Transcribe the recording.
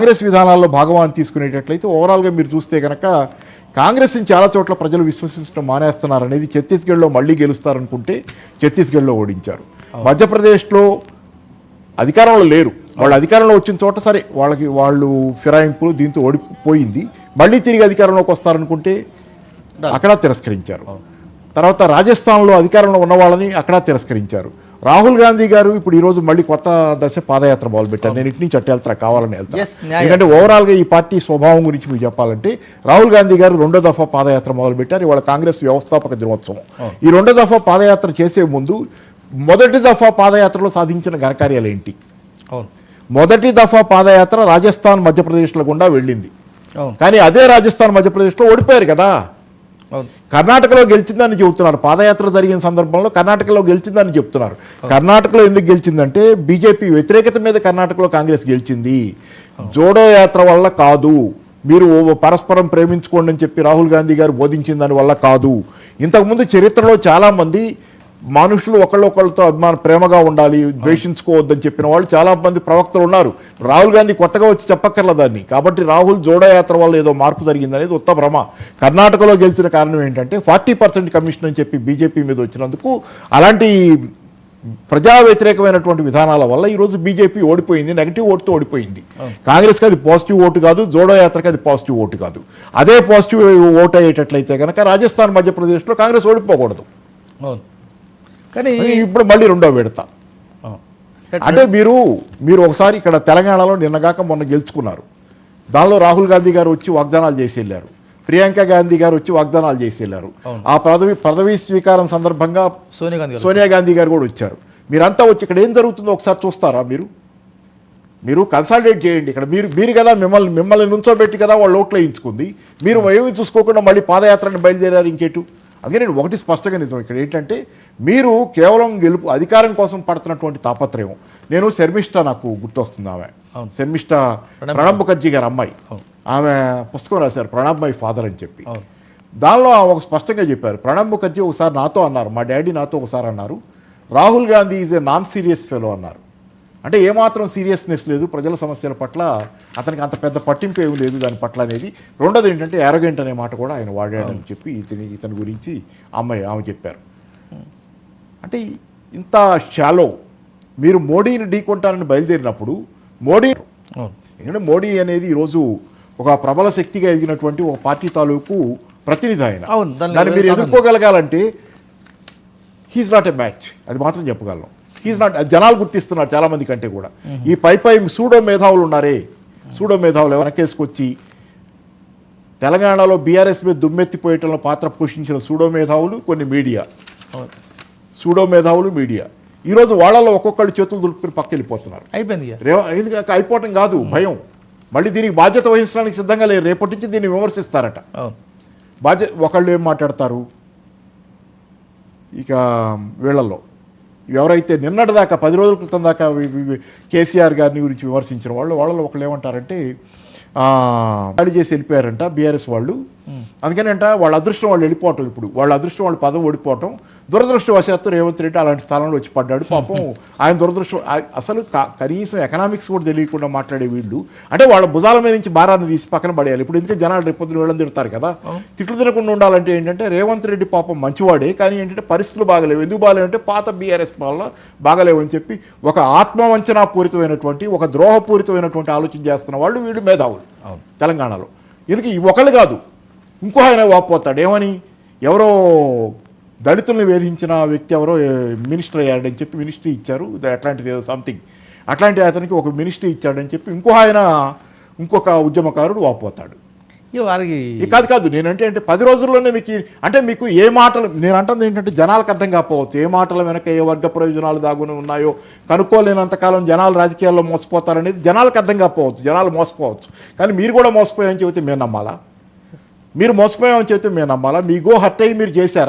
కాంగ్రెస్ విధానాల్లో భాగవాన్ని తీసుకునేటట్లయితే ఓవరాల్గా మీరు చూస్తే కనుక కాంగ్రెస్ని చాలా చోట్ల ప్రజలు విశ్వసించడం మానేస్తున్నారు అనేది ఛత్తీస్గఢ్లో మళ్ళీ గెలుస్తారనుకుంటే ఛత్తీస్గఢ్లో ఓడించారు. మధ్యప్రదేశ్లో అధికారంలో లేరు, వాళ్ళు అధికారంలో వచ్చిన చోట సరే వాళ్ళు ఫిరాయింపులు దీంతో ఓడిపోయింది. మళ్ళీ తిరిగి అధికారంలోకి వస్తారనుకుంటే అక్కడ తిరస్కరించారు. తర్వాత రాజస్థాన్లో అధికారంలో ఉన్న వాళ్ళని అక్కడ తిరస్కరించారు. రాహుల్ గాంధీ గారు ఇప్పుడు ఈరోజు మళ్ళీ కొత్త దశ పాదయాత్ర మొదలుపెట్టారు. నేను ఇటు నుంచి అట్టు వెళ్తా కావాలని వెళ్తాను. ఎందుకంటే ఓవరాల్గా ఈ పార్టీ స్వభావం గురించి మీకు చెప్పాలంటే రాహుల్ గాంధీ గారు 2వ దఫా పాదయాత్ర మొదలుపెట్టారు. ఇవాళ కాంగ్రెస్ వ్యవస్థాపక దినోత్సవం. ఈ 2వ దఫా పాదయాత్ర చేసే ముందు మొదటి దఫా పాదయాత్రలో సాధించిన ఘనకార్యాలు ఏంటి? మొదటి దఫా పాదయాత్ర రాజస్థాన్ మధ్యప్రదేశ్లో గుండా వెళ్ళింది. కానీ అదే రాజస్థాన్ మధ్యప్రదేశ్లో ఓడిపోయారు కదా. కర్ణాటకలో గెలిచిందని చెబుతున్నారు. పాదయాత్ర జరిగిన సందర్భంలో కర్ణాటకలో గెలిచిందని చెప్తున్నారు. కర్ణాటకలో ఎందుకు గెలిచిందంటే బీజేపీ వ్యతిరేకత మీద కర్ణాటకలో కాంగ్రెస్ గెలిచింది. జోడో యాత్ర వల్ల కాదు, మీరు పరస్పరం ప్రేమించుకోండి అని చెప్పి రాహుల్ గాంధీ గారు బోధించిన దాని వల్ల కాదు. ఇంతకుముందు చరిత్రలో చాలామంది మనుషులు ఒకళ్ళొకళ్ళతో ప్రేమగా ఉండాలి, ద్వేషించుకోవద్దని చెప్పిన వాళ్ళు చాలా మంది ప్రవక్తలు ఉన్నారు. రాహుల్ గాంధీ కొత్తగా వచ్చి చెప్పక్కర్ల దాన్ని. కాబట్టి రాహుల్ జోడో యాత్ర వల్ల ఏదో మార్పు జరిగిందనేది ఉత్త భ్రమ. కర్ణాటకలో గెలిచిన కారణం ఏంటంటే 40% కమిషన్ అని చెప్పి బీజేపీ మీద వచ్చినందుకు అలాంటి ప్రజా వ్యతిరేకమైనటువంటి విధానాల వల్ల ఈరోజు బీజేపీ ఓడిపోయింది, నెగిటివ్ ఓటుతో ఓడిపోయింది. కాంగ్రెస్కి అది పాజిటివ్ ఓటు కాదు, జోడో యాత్రకి అది పాజిటివ్ ఓటు కాదు. అదే పాజిటివ్ ఓటు అయ్యేటట్లయితే కనుక రాజస్థాన్ మధ్యప్రదేశ్లో కాంగ్రెస్ ఓడిపోకూడదు. కానీ ఇప్పుడు మళ్ళీ 2వ విడత. అంటే మీరు ఒకసారి ఇక్కడ తెలంగాణలో నిన్నగాక మొన్న గెలుచుకున్నారు. దానిలో రాహుల్ గాంధీ గారు వచ్చి వాగ్దానాలు చేసి వెళ్ళారు, ప్రియాంక గాంధీ గారు వచ్చి వాగ్దానాలు చేసి వెళ్ళారు. ఆ పదవీ స్వీకారం సందర్భంగా సోనియా గాంధీ గారు కూడా వచ్చారు. మీరంతా వచ్చి ఇక్కడ ఏం జరుగుతుందో ఒకసారి చూస్తారా? మీరు కన్సల్టేట్ చేయండి. ఇక్కడ మీరు కదా మిమ్మల్ని నుంచోబెట్టి కదా వాళ్ళు ఓట్లు వేయించుకుంది. మీరు ఏమి చూసుకోకుండా మళ్ళీ పాదయాత్రని బయలుదేరారు ఇంకేటు. అందుకే నేను ఒకటి స్పష్టంగా నిజం ఇక్కడ ఏంటంటే మీరు కేవలం అధికారం కోసం పడుతున్నటువంటి తాపత్రయం. నేను శర్మిష్ఠ నాకు గుర్తొస్తుంది. ఆమె శర్మిష్ఠ ప్రణబ్ ముఖర్జీ గారి అమ్మాయి. ఆమె పుస్తకం రాశారు ప్రణబ్ మై ఫాదర్ అని చెప్పి. దానిలో ఒక స్పష్టంగా చెప్పారు. ప్రణబ్ ముఖర్జీ ఒకసారి నాతో అన్నారు, మా డాడీ నాతో ఒకసారి అన్నారు, Rahul Gandhi is a non serious fellow అన్నారు. అంటే ఏమాత్రం సీరియస్నెస్ లేదు ప్రజల సమస్యల పట్ల, అతనికి అంత పెద్ద పట్టింపు ఏమి లేదు దాని పట్ల అనేది. రెండోది ఏంటంటే యారోగెంట్ అనే మాట కూడా ఆయన వాడాడని చెప్పి ఇతని గురించి ఆమె చెప్పారు. అంటే ఇంత షాలో మీరు మోడీని ఢీకొంటానని బయలుదేరినప్పుడు ఎందుకంటే మోడీ అనేది ఈరోజు ఒక ప్రబల శక్తిగా ఎదిగినటువంటి ఒక పార్టీ తాలూకు ప్రతినిధి ఆయన. దాన్ని మీరు ఎదుర్కోగలగాలంటే హీఈస్ నాట్ ఎ మ్యాచ్, అది మాత్రం చెప్పగలను. He's not. జనాలు గుర్తిస్తున్నారు చాలామంది కంటే కూడా. ఈ పై సూడో మేధావులు ఉన్నారే, సూడో మేధావులు వెనకేసుకొచ్చి తెలంగాణలో బీఆర్ఎస్ మీద దుమ్మెత్తిపోయటంలో పాత్ర పోషించిన సూడో మేధావులు కొన్ని మీడియా, సూడో మేధావులు మీడియా ఈరోజు వాళ్ళలో ఒక్కొక్కళ్ళు చేతులు దులుపుకుని పక్క వెళ్ళిపోతున్నారు. అయిపోయింది. ఎందుకంటే అయిపోవటం కాదు, భయం. మళ్ళీ దీనికి బాధ్యత వహించడానికి సిద్ధంగా లేరు. రేపటి నుంచి దీన్ని విమర్శిస్తారట. ఒకళ్ళు ఏం మాట్లాడతారు ఇక వీళ్ళల్లో ఎవరైతే నిన్నటిదాకా 10 రోజుల క్రితం దాకా కేసీఆర్ గారిని గురించి విమర్శించిన వాళ్ళలో ఒకళ్ళు ఏమంటారంటే దాడి చేసి వెళ్ళిపోయారంట బీఆర్ఎస్ వాళ్ళు. అందుకనంట వాళ్ళ అదృష్టం వాళ్ళు వెళ్ళిపోవటం, ఇప్పుడు వాళ్ళ అదృష్టం వాళ్ళు పదవి ఓడిపోవటం. దురదృష్టవశాత్తు రేవంత్ రెడ్డి అలాంటి స్థానంలో వచ్చి పడ్డాడు. పాపం ఆయన దురదృష్టం. అసలు కనీసం ఎకనామిక్స్ కూడా తెలియకుండా మాట్లాడే వీళ్ళు అంటే వాళ్ళ భుజాల మీద నుంచి భారాన్ని తీసి పక్కన పడేయాలి. ఇప్పుడు ఎందుకంటే జనాలు రేపు పొద్దున వీళ్ళని తిడతారు కదా. తిట్లు తినకుండా ఉండాలంటే ఏంటంటే రేవంత్ రెడ్డి పాపం మంచివాడే, కానీ ఏంటంటే పరిస్థితులు బాగలేవు. ఎందుకు బాగలేవంటే పాత బీఆర్ఎస్ వల్ల బాగలేవు అని చెప్పి ఒక ఆత్మవంచనా పూరితమైనటువంటి ఒక ద్రోహపూరితమైనటువంటి ఆలోచన చేస్తున్న వాళ్ళు వీళ్ళు మేధావులు తెలంగాణలో. ఎందుకు ఒకళ్ళు కాదు, ఇంకో ఆయన వాపోతాడు. ఏమని ఎవరో దళితుల్ని వేధించిన వ్యక్తి ఎవరో మినిస్టర్ అయ్యాడని చెప్పి మినిస్ట్రీ ఇచ్చారు, అట్లాంటిది ఏదో సంథింగ్ అట్లాంటి అతనికి ఒక మినిస్ట్రీ ఇచ్చాడని చెప్పి ఇంకొక ఉద్యమకారుడు వాపోతాడు. కాదు నేనంటే 10 రోజుల్లోనే మీకు ఏ మాటలు నేను అంటుంది ఏంటంటే జనాలకు అర్థం కాకపోవచ్చు. ఏ మాటల వెనక ఏ వర్గ ప్రయోజనాలు దాగుని ఉన్నాయో కనుక్కోలేనంతకాలం జనాలు రాజకీయాల్లో మోసపోతారనేది జనాలకు అర్థం కాకపోవచ్చు. జనాలు మోసపోవచ్చు, కానీ మీరు కూడా మోసపోయామని చెబితే మేము నమ్మాలా? మీరు మోసపోయామని చెబితే మేము నమ్మాలా? మీ గో హర్ట్ అయ్యి మీరు చేశారా?